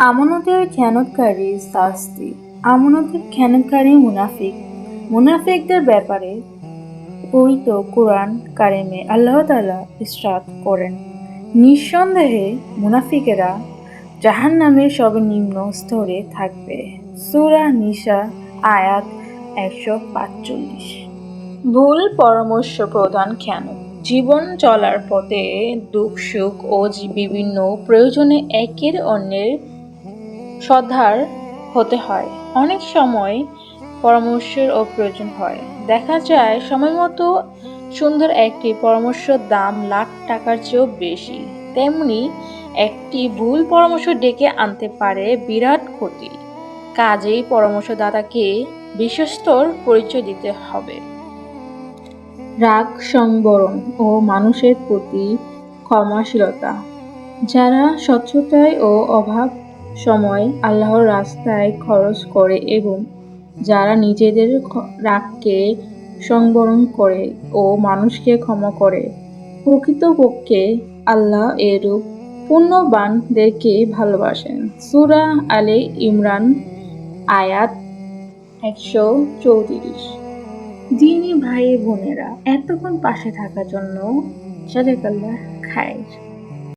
আমানতের খেয়ানতকারী শাস্তি। আমানতের খেয়ানতকারী মুনাফিক। মুনাফিকদের ব্যাপারে পবিত্র কোরআন কারিমে আল্লাহ তাআলা ইরশাদ করেন, নিঃসন্দেহে মুনাফিকেরা জাহান্নামের সর্বনিম্ন স্তরে থাকবে। সূরা নিসা আয়াত 145। ভুল পরামর্শ প্রদান খেয়ানত। জীবন চলার পথে দুঃখ সুখ ও বিভিন্ন প্রয়োজনে একের অন্যের শ্রদ্ধার হতে হয়। অনেক সময় পরামর্শের ও প্রয়োজন হয়। দেখা যায় সময়মতো সুন্দর একটি পরামর্শের দাম লাখ টাকার চেয়েও বেশি। তেমনি একটি ভুল পরামর্শ ডেকে আনতে পারে বিরাট ক্ষতি। কাজেই পরামর্শদাতাকে বিশ্বস্তর পরিচয় দিতে হবে। রাগ সংবরণ ও মানুষের প্রতি ক্ষমাশীলতা। যারা স্বচ্ছতায় ও অভাব সময় আল্লাহর রাস্তায় খরচ করে এবং যারা নিজেদের রাগকে সংবরণ করে ও মানুষকে ক্ষমা করে, প্রকৃতপক্ষে আল্লাহ এরূপ পুণ্যবানদেরকে ভালোবাসেন। সূরা আলে ইমরান আয়াত 134। দিনী ভাই বোনেরা, এতক্ষণ পাশে থাকার জন্য জাযাকাল্লাহ খাইর।